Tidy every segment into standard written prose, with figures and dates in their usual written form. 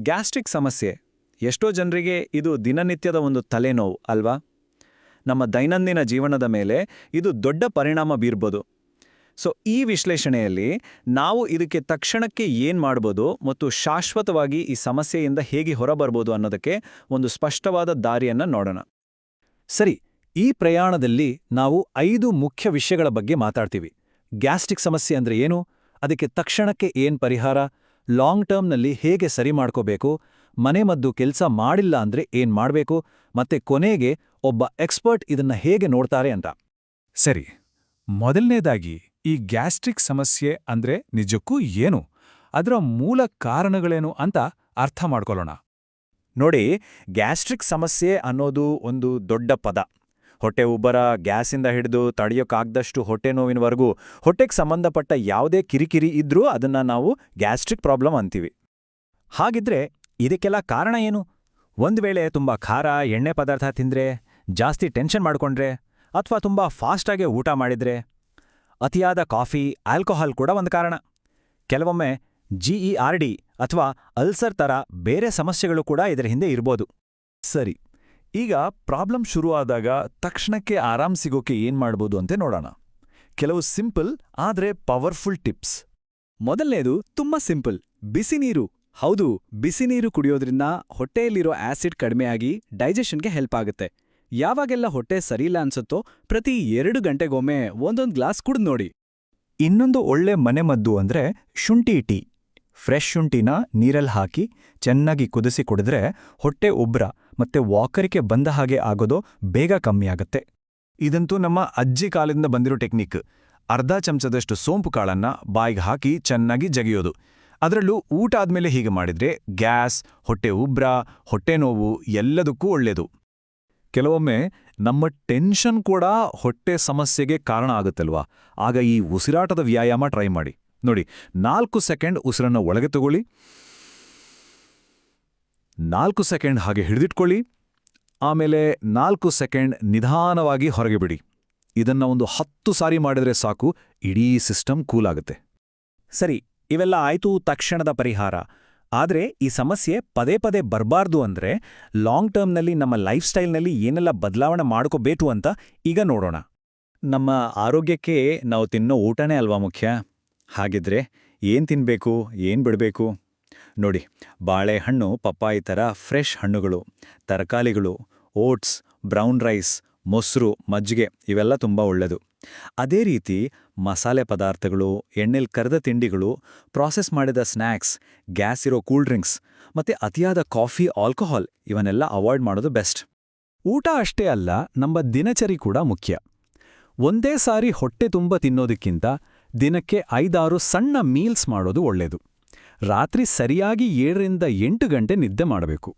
Gastric ಸಮಸ್ಯೆ ಎಷ್ಟೋ ಜನರಿಗೆ ಇದು ದಿನನಿತ್ಯದ ಒಂದು ತಲೆನೋವು ಅಲ್ವಾ? ನಮ್ಮ ದೈನಂದಿನ ಜೀವನದ ಮೇಲೆ ಇದು ದೊಡ್ಡ ಪರಿಣಾಮ ಬೀರ್ಬೋದು. ಸೊ ಈ ವಿಶ್ಲೇಷಣೆಯಲ್ಲಿ ನಾವು ಇದಕ್ಕೆ ತಕ್ಷಣಕ್ಕೆ ಏನು ಮಾಡ್ಬೋದು ಮತ್ತು ಶಾಶ್ವತವಾಗಿ ಈ ಸಮಸ್ಯೆಯಿಂದ ಹೇಗೆ ಹೊರಬರ್ಬೋದು ಅನ್ನೋದಕ್ಕೆ ಒಂದು ಸ್ಪಷ್ಟವಾದ ದಾರಿಯನ್ನು ನೋಡೋಣ. ಸರಿ, ಈ ಪ್ರಯಾಣದಲ್ಲಿ ನಾವು 5 ಮುಖ್ಯ ವಿಷಯಗಳ ಬಗ್ಗೆ ಮಾತಾಡ್ತೀವಿ. ಗ್ಯಾಸ್ಟ್ರಿಕ್ ಸಮಸ್ಯೆ ಅಂದ್ರೆ ಏನು, ಅದಕ್ಕೆ ತಕ್ಷಣಕ್ಕೆ ಏನ್ ಪರಿಹಾರ, ಲಾಂಗ್ ಟರ್ಮ್ನಲ್ಲಿ ಹೇಗೆ ಸರಿ ಮಾಡ್ಕೋಬೇಕು, ಮನೆಮದ್ದು ಕೆಲಸ ಮಾಡಿಲ್ಲ ಅಂದ್ರೆ ಏನ್ ಮಾಡ್ಬೇಕು, ಮತ್ತೆ ಕೊನೆಗೆ ಒಬ್ಬ ಎಕ್ಸ್ಪರ್ಟ್ ಇದನ್ನ ಹೇಗೆ ನೋಡ್ತಾರೆ ಅಂತ. ಸರಿ, ಮೊದಲನೇದಾಗಿ ಈ ಗ್ಯಾಸ್ಟ್ರಿಕ್ ಸಮಸ್ಯೆ ಅಂದ್ರೆ ನಿಜಕ್ಕೂ ಏನು, ಅದರ ಮೂಲ ಕಾರಣಗಳೇನು ಅಂತ ಅರ್ಥ ಮಾಡ್ಕೊಳ್ಳೋಣ. ನೋಡಿ, ಗ್ಯಾಸ್ಟ್ರಿಕ್ ಸಮಸ್ಯೆ ಅನ್ನೋದು ಒಂದು ದೊಡ್ಡ ಪದ. ಹೊಟ್ಟೆ ಉಬ್ಬರ, ಗ್ಯಾಸಿಂದ ಹಿಡಿದು ತಡೆಯೋಕ್ಕಾಗ್ದಷ್ಟು ಹೊಟ್ಟೆ ನೋವಿನವರೆಗೂ ಹೊಟ್ಟೆಗೆ ಸಂಬಂಧಪಟ್ಟ ಯಾವುದೇ ಕಿರಿಕಿರಿ ಇದ್ರೂ ಅದನ್ನ ನಾವು ಗ್ಯಾಸ್ಟ್ರಿಕ್ ಪ್ರಾಬ್ಲಮ್ ಅಂತೀವಿ. ಹಾಗಿದ್ರೆ ಇದಕ್ಕೆಲ್ಲ ಕಾರಣ ಏನು? ಒಂದು ವೇಳೆ ತುಂಬ ಖಾರ, ಎಣ್ಣೆ ಪದಾರ್ಥ ತಿಂದ್ರೆ, ಜಾಸ್ತಿ ಟೆನ್ಷನ್ ಮಾಡ್ಕೊಂಡ್ರೆ, ಅಥವಾ ತುಂಬ ಫಾಸ್ಟಾಗಿ ಊಟ ಮಾಡಿದ್ರೆ, ಅತಿಯಾದ ಕಾಫಿ, ಆಲ್ಕೋಹಾಲ್ ಕೂಡ ಒಂದು ಕಾರಣ. ಕೆಲವೊಮ್ಮೆ GERD ಅಥವಾ ಅಲ್ಸರ್ ಥರ ಬೇರೆ ಸಮಸ್ಯೆಗಳು ಕೂಡ ಇದರ ಹಿಂದೆ ಇರ್ಬೋದು. ಸರಿ, ಈಗ ಪ್ರಾಬ್ಲಮ್ ಶುರುವಾದಾಗ ತಕ್ಷಣಕ್ಕೆ ಆರಾಮ್ ಸಿಗೋಕೆ ಏನ್ ಮಾಡ್ಬೋದು ಅಂತ ನೋಡೋಣ. ಕೆಲವು ಸಿಂಪಲ್ ಆದ್ರೆ ಪವರ್ಫುಲ್ ಟಿಪ್ಸ್. ಮೊದಲನೇದು ತುಂಬಾ ಸಿಂಪಲ್, ಬಿಸಿ ನೀರು. ಹೌದು, ಬಿಸಿ ನೀರು ಕುಡಿಯೋದ್ರಿಂದ ಹೊಟ್ಟೆಯಲ್ಲಿರೋ ಆಸಿಡ್ ಕಡಿಮೆಯಾಗಿ ಡೈಜೆಷನ್ಗೆ ಹೆಲ್ಪ್ ಆಗುತ್ತೆ. ಯಾವಾಗೆಲ್ಲ ಹೊಟ್ಟೆ ಸರಿಯಿಲ್ಲ ಅನ್ಸುತ್ತೋ ಪ್ರತಿ 2 ಗಂಟೆಗೊಮ್ಮೆ ಒಂದೊಂದು ಗ್ಲಾಸ್ ಕುಡ್ದು ನೋಡಿ. ಇನ್ನೊಂದು ಒಳ್ಳೆ ಮನೆಮದ್ದು ಅಂದ್ರೆ ಶುಂಠಿ ಟೀ. ಫ್ರೆಶ್ ಶುಂಠಿನ ನೀರಲ್ಲಿ ಹಾಕಿ ಚೆನ್ನಾಗಿ ಕುದಿಸಿ ಕುಡಿದ್ರೆ ಹೊಟ್ಟೆ ಉಬ್ರ ಮತ್ತೆ ವಾಕರಿಕೆ ಬಂದ ಹಾಗೆ ಆಗೋದು ಬೇಗ ಕಮ್ಮಿಯಾಗತ್ತೆ. ಇದಂತೂ ನಮ್ಮ ಅಜ್ಜಿ ಕಾಲದಿಂದ ಬಂದಿರೋ ಟೆಕ್ನಿಕ್. ಅರ್ಧ ಚಮಚದಷ್ಟು ಸೋಂಪು ಕಾಳನ್ನ ಬಾಯಿಗೆ ಹಾಕಿ ಚೆನ್ನಾಗಿ ಜಗಿಯೋದು. ಅದರಲ್ಲೂ ಊಟ ಆದ್ಮೇಲೆ ಹೀಗೆ ಮಾಡಿದ್ರೆ ಗ್ಯಾಸ್, ಹೊಟ್ಟೆ ಉಬ್ರ, ಹೊಟ್ಟೆ ನೋವು ಎಲ್ಲದಕ್ಕೂ ಒಳ್ಳೆಯದು. ಕೆಲವೊಮ್ಮೆ ನಮ್ಮ ಟೆನ್ಷನ್ ಕೂಡ ಹೊಟ್ಟೆ ಸಮಸ್ಯೆಗೆ ಕಾರಣ ಆಗುತ್ತಲ್ವಾ? ಆಗ ಈ ಉಸಿರಾಟದ ವ್ಯಾಯಾಮ ಟ್ರೈ ಮಾಡಿ ನೋಡಿ. 4 ಸೆಕೆಂಡ್ ಉಸಿರನ್ನ ಒಳಗೆ ತಗೊಳ್ಳಿ, 4 ಸೆಕೆಂಡ್ ಹಾಗೆ ಹಿಡಿದಿಟ್ಕೊಳ್ಳಿ, ಆಮೇಲೆ 4 ಸೆಕೆಂಡ್ ನಿಧಾನವಾಗಿ ಹೊರಗೆ ಬಿಡಿ. ಇದನ್ನ ಒಂದು 10 ಸಾರಿ ಮಾಡಿದ್ರೆ ಸಾಕು, ಇಡೀ ಸಿಸ್ಟಮ್ ಕೂಲ್ ಆಗುತ್ತೆ. ಸರಿ, ಇವೆಲ್ಲ ಆಯ್ತು ತಕ್ಷಣದ ಪರಿಹಾರ. ಆದ್ರೆ ಈ ಸಮಸ್ಯೆ ಪದೇ ಪದೇ ಬರಬಾರ್ದು ಅಂದ್ರೆ ಲಾಂಗ್ ಟರ್ಮ್ನಲ್ಲಿ ನಮ್ಮ ಲೈಫ್ ಸ್ಟೈಲ್ನಲ್ಲಿ ಏನೆಲ್ಲ ಬದಲಾವಣೆ ಮಾಡ್ಕೋಬೇಕು ಅಂತ ಈಗ ನೋಡೋಣ. ನಮ್ಮ ಆರೋಗ್ಯಕ್ಕೆ ನಾವು ತಿನ್ನೋ ಊಟನೇ ಅಲ್ವಾ ಮುಖ್ಯ? ಹಾಗಿದ್ರೆ ಏನ್ ತಿನ್ಬೇಕು, ಏನ್ ಬಿಡಬೇಕು? ನೋಡಿ, ಬಾಳೆಹಣ್ಣು, ಪಪ್ಪಾಯಿ ಥರ ಫ್ರೆಶ್ ಹಣ್ಣುಗಳು, ತರಕಾರಿಗಳು, ಓಟ್ಸ್, ಬ್ರೌನ್ ರೈಸ್, ಮೊಸರು, ಮಜ್ಜಿಗೆ ಇವೆಲ್ಲ ತುಂಬ ಒಳ್ಳೆಯದು. ಅದೇ ರೀತಿ ಮಸಾಲೆ ಪದಾರ್ಥಗಳು, ಎಣ್ಣೆಲ್ ಕರೆದ ತಿಂಡಿಗಳು, ಪ್ರಾಸೆಸ್ ಮಾಡಿದ ಸ್ನ್ಯಾಕ್ಸ್, ಗ್ಯಾಸ್ ಇರೋ ಕೂಲ್ ಡ್ರಿಂಕ್ಸ್ ಮತ್ತೆ ಅತಿಯಾದ ಕಾಫಿ, ಆಲ್ಕೋಹಾಲ್ ಇವನ್ನೆಲ್ಲ ಅವಾಯ್ಡ್ ಮಾಡೋದು ಬೆಸ್ಟ್. ಊಟ ಅಷ್ಟೇ ಅಲ್ಲ, ನಮ್ಮ ದಿನಚರಿ ಕೂಡ ಮುಖ್ಯ. ಒಂದೇ ಸಾರಿ ಹೊಟ್ಟೆ ತುಂಬ ತಿನ್ನೋದಕ್ಕಿಂತ ದಿನಕ್ಕೆ 5-6 ಸಣ್ಣ ಮೀಲ್ಸ್ ಮಾಡೋದು ಒಳ್ಳೆಯದು. ರಾತ್ರಿ ಸರಿಯಾಗಿ 7ರಿಂದ 8 ಗಂಟೆ ನಿದ್ದೆ ಮಾಡಬೇಕು.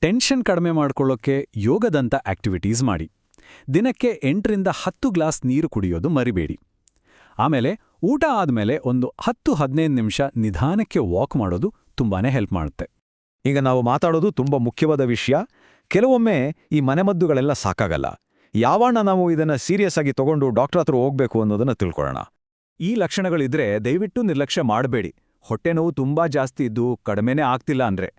ಟೆನ್ಷನ್ ಕಡಿಮೆ ಮಾಡ್ಕೊಳ್ಳೋಕ್ಕೆ ಯೋಗದಂಥ ಆಕ್ಟಿವಿಟೀಸ್ ಮಾಡಿ. ದಿನಕ್ಕೆ 8ರಿಂದ 10 ಗ್ಲಾಸ್ ನೀರು ಕುಡಿಯೋದು ಮರಿಬೇಡಿ. ಆಮೇಲೆ ಊಟ ಆದ್ಮೇಲೆ ಒಂದು 10-15 ನಿಮಿಷ ನಿಧಾನಕ್ಕೆ ವಾಕ್ ಮಾಡೋದು ತುಂಬಾನೇ ಹೆಲ್ಪ್ ಮಾಡುತ್ತೆ. ಈಗ ನಾವು ಮಾತಾಡೋದು ತುಂಬ ಮುಖ್ಯವಾದ ವಿಷಯ. ಕೆಲವೊಮ್ಮೆ ಈ ಮನೆಮದ್ದುಗಳೆಲ್ಲ ಸಾಕಾಗಲ್ಲ. ಯಾವಣ್ಣ ನಾವು ಇದನ್ನ ಸೀರಿಯಸ್ ಆಗಿ ತಗೊಂಡು ಡಾಕ್ಟರ್ ಹತ್ರ ಹೋಗ್ಬೇಕು ಅನ್ನೋದನ್ನ ತಿಳ್ಕೊಳ್ಳೋಣ. ಈ ಲಕ್ಷಣಗಳಿದ್ರೆ ದಯವಿಟ್ಟು ನಿರ್ಲಕ್ಷ್ಯ ಮಾಡಬೇಡಿ. ಹೊಟ್ಟೆ ನೋವು ತುಂಬಾ ಜಾಸ್ತಿ ಇದ್ದು ಕಡಿಮೆನೇ ಆಗ್ತಿಲ್ಲ ಅಂದ್ರೆ,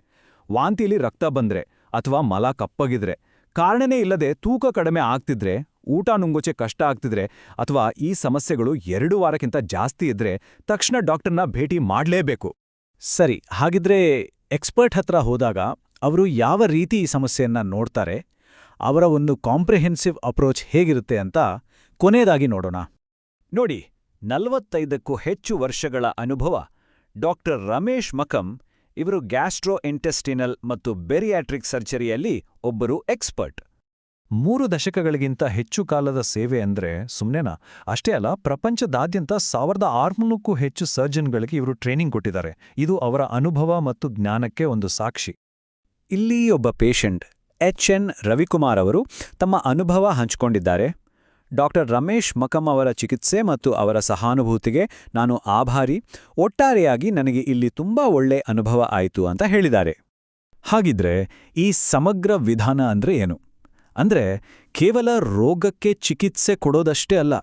ವಾಂತಿಲಿ ರಕ್ತ ಬಂದ್ರೆ ಅಥವಾ ಮಲ ಕಪ್ಪಗಿದ್ರೆ, ಕಾರಣನೇ ಇಲ್ಲದೆ ತೂಕ ಕಡಿಮೆ ಆಗ್ತಿದ್ರೆ, ಊಟ ನುಂಗೋಚೆ ಕಷ್ಟ ಆಗ್ತಿದ್ರೆ, ಅಥವಾ ಈ ಸಮಸ್ಯೆಗಳು 2 ವಾರಕ್ಕಿಂತ ಜಾಸ್ತಿ ಇದ್ರೆ ತಕ್ಷಣ ಡಾಕ್ಟರ್ನ ಭೇಟಿ ಮಾಡಲೇಬೇಕು. ಸರಿ, ಹಾಗಿದ್ರೆ ಎಕ್ಸ್ಪರ್ಟ್ ಹತ್ರ ಹೋದಾಗ ಅವರು ಯಾವ ರೀತಿ ಈ ಸಮಸ್ಯೆಯನ್ನ ನೋಡ್ತಾರೆ, ಅವರ ಒಂದು ಕಾಂಪ್ರಿಹೆನ್ಸಿವ್ ಅಪ್ರೋಚ್ ಹೇಗಿರುತ್ತೆ ಅಂತ ಕೊನೆಯದಾಗಿ ನೋಡೋಣ. ನೋಡಿ, 45ಕ್ಕೂ ಹೆಚ್ಚು ವರ್ಷಗಳ ಅನುಭವ ಡಾಕ್ಟರ್ ರಮೇಶ್ ಮಕಂ ಇವರು ಗ್ಯಾಸ್ಟ್ರೋ ಇಂಟೆಸ್ಟಿನಲ್ ಮತ್ತು ಬೆರಿಯಾಟ್ರಿಕ್ ಸರ್ಜರಿಯಲ್ಲಿ ಒಬ್ಬರು ಎಕ್ಸ್ಪರ್ಟ್. 3 ದಶಕಗಳಿಗಿಂತ ಹೆಚ್ಚು ಕಾಲದ ಸೇವೆ ಅಂದ್ರೆ ಸುಮ್ನೆನಾ? ಅಷ್ಟೇ ಅಲ್ಲ, ಪ್ರಪಂಚದಾದ್ಯಂತ 1600ಕ್ಕೂ ಹೆಚ್ಚು ಸರ್ಜನ್ಗಳಿಗೆ ಇವರು ಟ್ರೈನಿಂಗ್ ಕೊಟ್ಟಿದ್ದಾರೆ. ಇದು ಅವರ ಅನುಭವ ಮತ್ತು ಜ್ಞಾನಕ್ಕೆ ಒಂದು ಸಾಕ್ಷಿ. ಇಲ್ಲಿ ಒಬ್ಬ ಪೇಷಂಟ್ HN ರವಿಕುಮಾರ್ ಅವರು ತಮ್ಮ ಅನುಭವ ಹಂಚಿಕೊಂಡಿದ್ದಾರೆ. ಡಾಕ್ಟರ್ ರಮೇಶ್ ಮಕಂ ಅವರ ಚಿಕಿತ್ಸೆ ಮತ್ತು ಅವರ ಸಹಾನುಭೂತಿಗೆ ನಾನು ಆಭಾರಿ. ಒಟ್ಟಾರೆಯಾಗಿ ನನಗೆ ಇಲ್ಲಿ ತುಂಬಾ ಒಳ್ಳೆ ಅನುಭವ ಆಯಿತು ಅಂತ ಹೇಳಿದ್ದಾರೆ. ಹಾಗಿದ್ರೆ ಈ ಸಮಗ್ರ ವಿಧಾನ ಅಂದ್ರೆ ಏನು? ಅಂದ್ರೆ ಕೇವಲ ರೋಗಕ್ಕೆ ಚಿಕಿತ್ಸೆ ಕೊಡೋದಷ್ಟೇ ಅಲ್ಲ,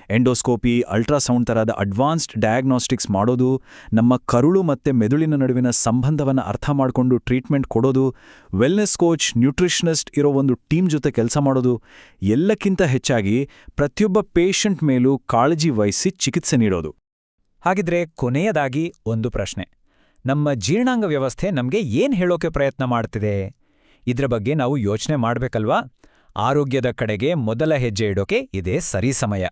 ಎಂಡೋಸ್ಕೋಪಿ, ಅಲ್ಟ್ರಾಸೌಂಡ್ ಥರದ ಅಡ್ವಾನ್ಸ್ಡ್ ಡಯಾಗ್ನೋಸ್ಟಿಕ್ಸ್ ಮಾಡೋದು, ನಮ್ಮ ಕರುಳು ಮತ್ತು ಮೆದುಳಿನ ನಡುವಿನ ಸಂಬಂಧವನ್ನು ಅರ್ಥ ಮಾಡಿಕೊಂಡು ಟ್ರೀಟ್ಮೆಂಟ್ ಕೊಡೋದು, ವೆಲ್ನೆಸ್ ಕೋಚ್, ನ್ಯೂಟ್ರಿಷನಿಸ್ಟ್ ಇರೋ ಒಂದು ಟೀಮ್ ಜೊತೆ ಕೆಲಸ ಮಾಡೋದು, ಎಲ್ಲಕ್ಕಿಂತ ಹೆಚ್ಚಾಗಿ ಪ್ರತಿಯೊಬ್ಬ ಪೇಷಂಟ್ ಮೇಲೂ ಕಾಳಜಿ ವಹಿಸಿ ಚಿಕಿತ್ಸೆ ನೀಡೋದು. ಹಾಗಿದ್ರೆ ಕೊನೆಯದಾಗಿ ಒಂದು ಪ್ರಶ್ನೆ. ನಮ್ಮ ಜೀರ್ಣಾಂಗ ವ್ಯವಸ್ಥೆ ನಮಗೆ ಏನ್ ಹೇಳೋಕೆ ಪ್ರಯತ್ನ ಮಾಡ್ತಿದೆ? ಇದ್ರ ಬಗ್ಗೆ ನಾವು ಯೋಚನೆ ಮಾಡ್ಬೇಕಲ್ವಾ? ಆರೋಗ್ಯದ ಕಡೆಗೆ ಮೊದಲ ಹೆಜ್ಜೆ ಇಡೋಕೆ ಇದೇ ಸರಿ ಸಮಯ.